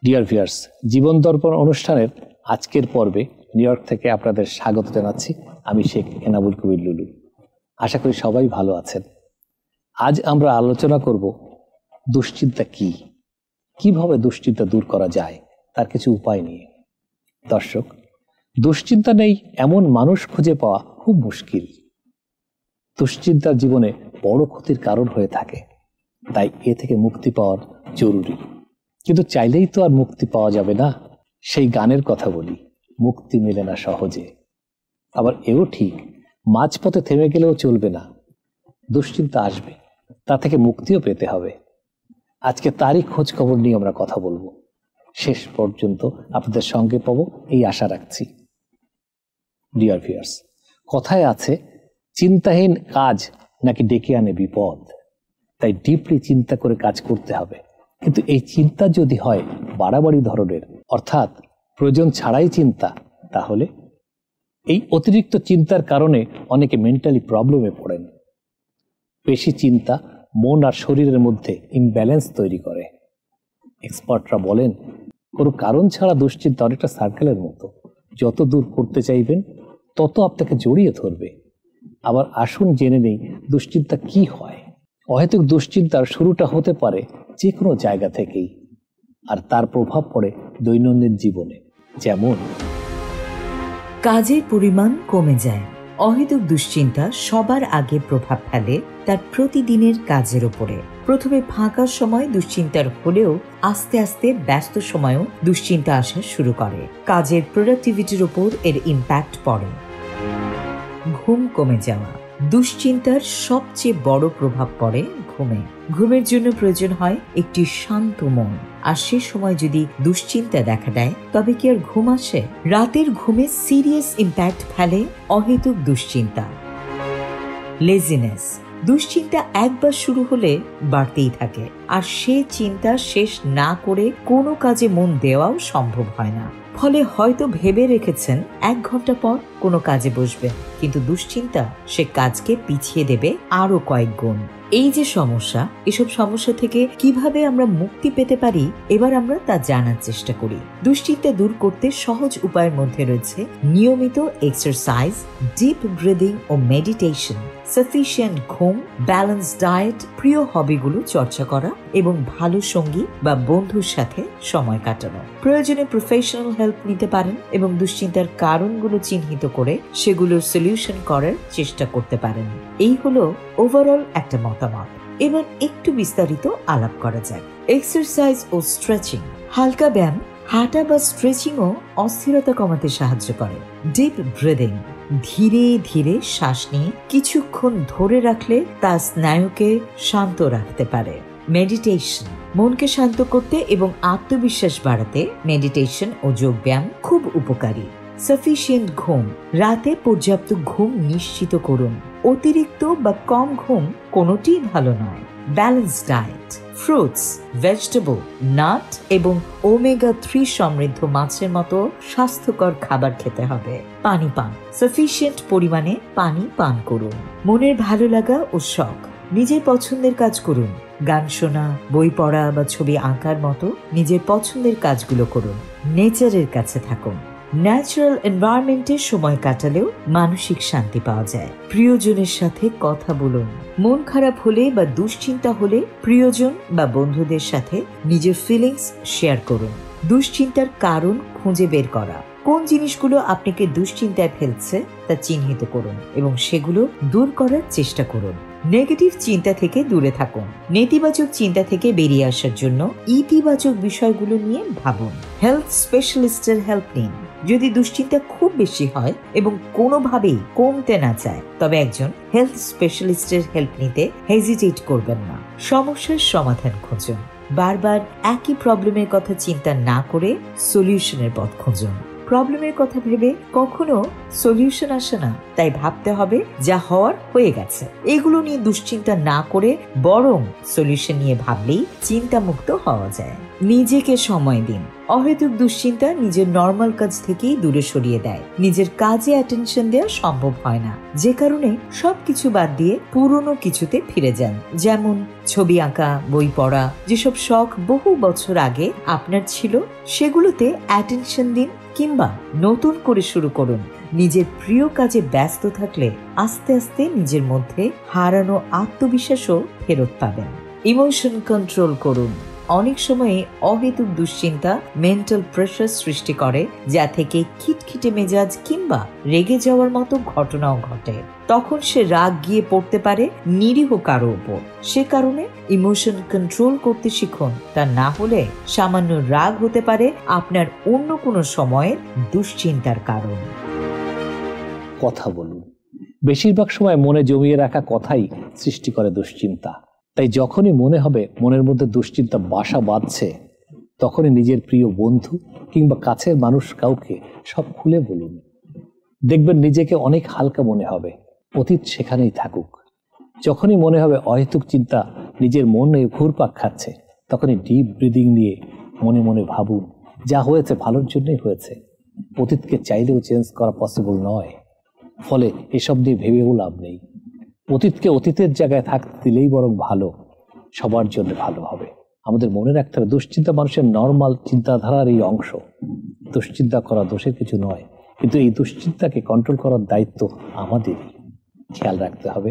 Dear viewers, জীবন দর্পণ অনুষ্ঠানের আজকের পর্বে নিউ ইয়র্ক থেকে আপনাদের স্বাগত জানাচ্ছি। আমি শেখ এনামুল কবির লুলু। আশা করি সবাই ভালো আছেন। আজ আমরা আলোচনা করব দুশ্চিন্তা কি, কিভাবে দুশ্চিন্তা দূর করা যায় তার কিছু উপায় নিয়ে। দর্শক, দুশ্চিন্তা নেই এমন মানুষ খুঁজে পাওয়া খুব মুশকিল। দুশ্চিন্তার জীবনে বড় ক্ষতির কারণ হয়ে থাকে, তাই এ থেকে মুক্তি পাওয়ার জরুরি। কিন্তু চাইলেই তো আর মুক্তি পাওয়া যাবে না। সেই গানের কথা বলি, মুক্তি মেলে না সহজে। আবার এও ঠিক, মাঝপথে থেমে গেলেও চলবে না। দুশ্চিন্তা আসবে, তা থেকে মুক্তিও পেতে হবে। আজকে তারই খোঁজ খবর নিয়ে আমরা কথা বলবো। শেষ পর্যন্ত আপনাদের সঙ্গে পাবো এই আশা রাখছি। ডিয়ার ভিউয়ার্স, কথায় আছে, চিন্তাহীন কাজ নাকি ডেকে আনে বিপদ। তাই ডিপলি চিন্তা করে কাজ করতে হবে। কিন্তু এই চিন্তা যদি হয় বাড়াবাড়ি ধরনের, অর্থাৎ প্রয়োজন ছাড়াই চিন্তা, তাহলে এই অতিরিক্ত চিন্তার কারণে অনেকে মেন্টালি প্রবলেমে পড়েন। বেশি চিন্তা মন আর শরীরের মধ্যে ইমব্যালেন্স তৈরি করে। এক্সপার্টরা বলেন, কোনো কারণ ছাড়া দুশ্চিন্তা অনেকটা সার্কেলের মতো। যত দূর করতে চাইবেন তত আপনাকে জড়িয়ে ধরবে। আবার আসুন জেনে নেই দুশ্চিন্তা কি হয়। অহেতুক দুশ্চিন্তার শুরুটা হতে পারে যে কোনো জায়গা থেকেই, আর তার প্রভাব পড়ে দৈনন্দিন জীবনে। যেমন, কাজের পরিমাণ কমে যায়। অহেতুক দুশ্চিন্তা সবার আগে প্রভাব ফেলে তার প্রতিদিনের কাজের উপরে। প্রথমে ফাঁকা সময় দুশ্চিন্তার হলেও আস্তে আস্তে ব্যস্ত সময়ও দুশ্চিন্তা আসা শুরু করে। কাজের প্রোডাক্টিভিটির উপর এর ইম্প্যাক্ট পড়ে। ঘুম কমে যাওয়া। দুশ্চিন্তার সবচেয়ে বড় প্রভাব পড়ে ঘুমে। ঘুমের জন্য প্রয়োজন হয় একটি শান্ত মন, আর সে সময় যদি দুশ্চিন্তা দেখা দেয় তবে কি আর ঘুম আসে? রাতের ঘুমে সিরিয়াস ইম্প্যাক্ট ফেলে অহেতুক দুশ্চিন্তা। লেজিনেস। দুশ্চিন্তা একবার শুরু হলে বাড়তেই থাকে, আর সে চিন্তা শেষ না করে কোনো কাজে মন দেওয়াও সম্ভব হয় না। ফলে হয়তো ভেবে রেখেছেন 1 ঘন্টা পর কোনো কাজে বসবেন, কিন্তু দুশ্চিন্তা সে কাজকে পিছিয়ে দেবে আরো কয়েক গুণ। এই যে সমস্যা, এসব সমস্যা থেকে কিভাবে আমরা মুক্তি পেতে পারি, এবার আমরা তা জানার চেষ্টা করি। দুশ্চিন্তা দূর করতে সহজ উপায়ের মধ্যে রয়েছে নিয়মিত এক্সারসাইজ, ডিপ ব্রিদিং ও মেডিটেশন, সাফিসিয়েন্ট ঘুম, ব্যালেন্স ডায়েট, প্রিয় হবিগুলো চর্চা করা এবং ভালো সঙ্গী বা বন্ধুর সাথে সময় কাটানো। প্রয়োজনে প্রফেশনাল হেল্প নিতে পারেন এবং দুশ্চিন্তার কারণগুলো চিহ্নিত করে সেগুলোর সলিউশন করার চেষ্টা করতে পারেন। এই হলো ওভারঅল একটা মতামত। এবার একটু বিস্তারিত আলাপ করা যাক। এক্সারসাইজ ও স্ট্রেচিং। হালকা ব্যায়াম, হাঁটা বা স্ট্রেচিংও অস্থিরতা কমাতে সাহায্য করে। Deep breathing. ধীরে ধীরে শ্বাস নিয়ে কিছুক্ষণ ধরে রাখলে তা স্নায়ুকে শান্ত রাখতে পারে। মেডিটেশন। মনকে শান্ত করতে এবং আত্মবিশ্বাস বাড়াতে মেডিটেশন ও যোগব্যায়াম খুব উপকারী। সাফিসিয়েন্ট ঘুম। রাতে পর্যাপ্ত ঘুম নিশ্চিত করুন। অতিরিক্ত বা কম ঘুম কোনোটিই ভালো নয়। Balance diet. Fruits, vegetable, nut এবং ওমেগা 3 সমৃদ্ধ মাছের মতো স্বাস্থ্যকর খাবার খেতে হবে। পানি পান। সাফিসিয়েন্ট পরিমাণে পানি পান করুন। মনের ভালো লাগা ও শখ। নিজের পছন্দের কাজ করুন। গান শোনা, বই পড়া বা ছবি আঁকার মতো নিজের পছন্দের কাজগুলো করুন। নেচারের কাছে থাকুন। ন্যাচারাল এনভায়রনমেন্টে সময় কাটালেও মানসিক শান্তি পাওয়া যায়। প্রিয়জনের সাথে কথা বলুন। মন খারাপ হলে বা দুশ্চিন্তা হলে প্রিয়জন বা বন্ধুদের সাথে নিজের ফিলিংস শেয়ার করুন। দুশ্চিন্তার কারণ খুঁজে বের করা। কোন জিনিসগুলো আপনাকে দুশ্চিন্তায় ফেলছে তা চিহ্নিত করুন এবং সেগুলো দূর করার চেষ্টা করুন। নেগেটিভ চিন্তা থেকে দূরে থাকুন। নেতিবাচক চিন্তা থেকে বেরিয়ে আসার জন্য ইতিবাচক বিষয়গুলো নিয়ে ভাবুন। হেলথ স্পেশালিস্টের হেল্প নিন। যদি দুশ্চিন্তা খুব বেশি হয় এবং কোনোভাবেই কমতে না চায়, তবে একজন হেলথ স্পেশালিস্টের হেল্প নিতে হেজিটেট করবেন না। সমস্যার সমাধান খুঁজুন। বারবার একই প্রবলেমের কথা চিন্তা না করে সলিউশনের পথ খুঁজুন। প্রবলেমের কথা ভেবে কখনো সলিউশন আসে না, তাই ভাবতে হবে যা হওয়ার হয়ে গেছে। এগুলো নিয়ে দুশ্চিন্তা না করে বরং সলিউশন নিয়ে ভাবলেই চিন্তামুক্ত হওয়া যায়। নিজেকে সময় দিন। অহেতুক দুশ্চিন্তা নিজের নর্মাল কাজ থেকেই দূরে সরিয়ে দেয়। নিজের কাজে অ্যাটেনশন দেওয়া সম্ভব হয় না, যে কারণে সবকিছু বাদ দিয়ে পুরনো কিছুতে ফিরে যান। যেমন ছবি আঁকা, বই পড়া, যেসব শখ বহু বছর আগে আপনার ছিল সেগুলোতে অ্যাটেনশন দিন, কিংবা নতুন করে শুরু করুন। নিজের প্রিয় কাজে ব্যস্ত থাকলে আস্তে আস্তে নিজের মধ্যে হারানো আত্মবিশ্বাসও ফেরত পাবেন। ইমোশন কন্ট্রোল করুন। অনেক সময় অহেতুক দুশ্চিন্তা মেন্টাল প্রেসার সৃষ্টি করে, যা থেকে খিটখিটে মেজাজ কিংবা রেগে যাওয়ার মতো ঘটনাও ঘটে। তখন সে রাগ গিয়ে পড়তে পারে নিরীহ কারো উপর। সে কারণে ইমোশন কন্ট্রোল করতে শিখুন। তা না হলে সামান্য রাগ হতে পারে আপনার অন্য কোনো সময়ের দুশ্চিন্তার কারণ। কথা বলুন। বেশিরভাগ সময় মনে জমিয়ে রাখা কথাই সৃষ্টি করে দুশ্চিন্তা। তাই যখনই মনে হবে মনের মধ্যে দুশ্চিন্তা বাসা বাঁধছে, তখনই নিজের প্রিয় বন্ধু কিংবা কাছের মানুষ কাউকে সব খুলে বলুন। দেখবেন নিজেকে অনেক হালকা মনে হবে। অতীত সেখানেই থাকুক। যখনই মনে হবে অহেতুক চিন্তা নিজের মনে ঘুরপাক খাচ্ছে, তখনই ডিপ ব্রিদিং নিয়ে মনে মনে ভাবুন, যা হয়েছে ভালোর জন্যই হয়েছে। অতীতকে চাইলেও চেঞ্জ করা পসিবল নয়, ফলে এসব নিয়ে ভেবেও লাভ নেই। অতীতকে অতীতের জায়গায় থাকতে দিলেই বরং ভালো, সবার জন্য ভালো হবে। আমাদের মনে রাখতে হবে দুশ্চিন্তা মানুষের নর্মাল চিন্তাধারার এই অংশ। দুশ্চিন্তা করা দোষের কিছু নয়, কিন্তু এই দুশ্চিন্তাকে কন্ট্রোল করার দায়িত্ব আমাদেরই। খেয়াল রাখতে হবে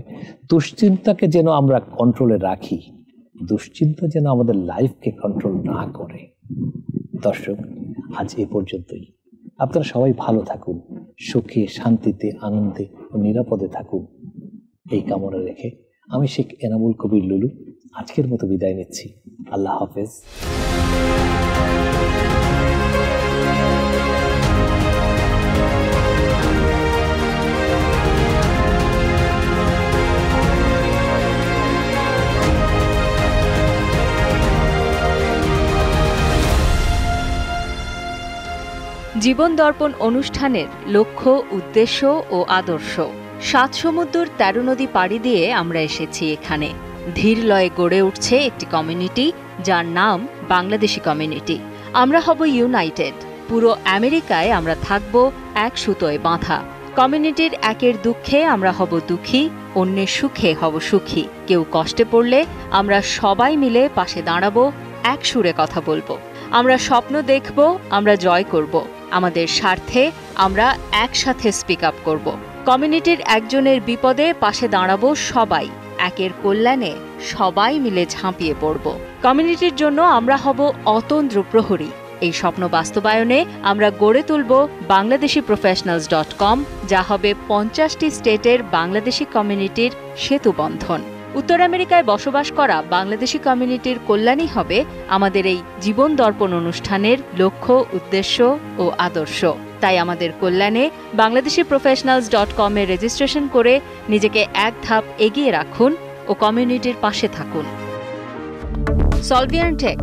দুশ্চিন্তাকে যেন আমরা কন্ট্রোলে রাখি, দুশ্চিন্তা যেন আমাদের লাইফকে কন্ট্রোল না করে। দর্শক, আজ এ পর্যন্তই। আপনারা সবাই ভালো থাকুন, সুখে, শান্তিতে, আনন্দে ও নিরাপদে থাকুন, এই কামনা রেখে আমি শেখ এনামুল কবির লুলু আজকের মতো বিদায় নিচ্ছি। আল্লাহ হাফেজ। জীবন দর্পণ অনুষ্ঠানের লক্ষ্য, উদ্দেশ্য ও আদর্শ। ৭ সমুদ্র ১৩ নদী পাড়ি দিয়ে আমরা এসেছি এখানে। ধীর লয়ে গড়ে উঠছে একটি কমিউনিটি, যার নাম বাংলাদেশি কমিউনিটি। আমরা হব ইউনাইটেড। পুরো আমেরিকায় আমরা থাকব এক সুতোয় বাঁধা। কমিউনিটির একের দুঃখে আমরা হব দুঃখী, অন্যের সুখে হব সুখী। কেউ কষ্টে পড়লে আমরা সবাই মিলে পাশে দাঁড়াবো, এক সুরে কথা বলবো। আমরা স্বপ্ন দেখব, আমরা জয় করব। আমাদের স্বার্থে আমরা একসাথে স্পিক আপ করব। কমিউনিটির একজনের বিপদে পাশে দাঁড়াবো সবাই। একের কল্যাণে সবাই মিলে ঝাঁপিয়ে পড়ব। কমিউনিটির জন্য আমরা হব অতন্দ্র প্রহরী। এই স্বপ্ন বাস্তবায়নে আমরা গড়ে তুলব bangladeshiprofessionals.com, যা হবে 50টি স্টেটের বাংলাদেশি কমিউনিটির সেতুবন্ধন। উত্তর আমেরিকায় বসবাস করা বাংলাদেশি কমিউনিটির কল্যাণই হবে আমাদের এই জীবন দর্পণ অনুষ্ঠানের লক্ষ্য, উদ্দেশ্য ও আদর্শ। তাই আমাদের কল্যাণে bangladeshiprofessionals.com এ রেজিস্ট্রেশন করে নিজেকে এক ধাপ এগিয়ে রাখুন ও কমিউনিটির পাশে থাকুন। সলভিয়ান টেক,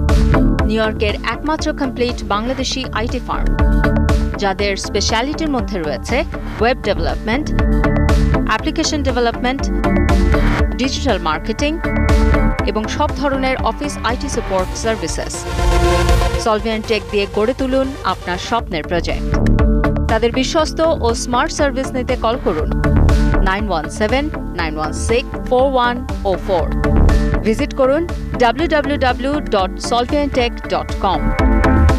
নিউ ইয়র্কের একমাত্র কমপ্লিট বাংলাদেশি আইটি ফার্ম, যাদের স্পেশালিটির মধ্যে রয়েছে web development, application development, digital marketing এবং সব ধরনের office IT support services. Solvian tech দিয়ে গড়ে তুলুন আপনার স্বপ্নের প্রজেক্ট। তাদের বিশ্বস্ত ও স্মার্ট সার্ভিস নিতে কল করুন 9179164104। ভিজিট করুন www.solviantech.com।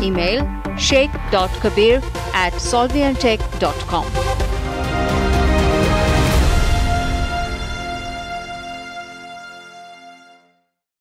Email sheikh.kabir@solviantech.com।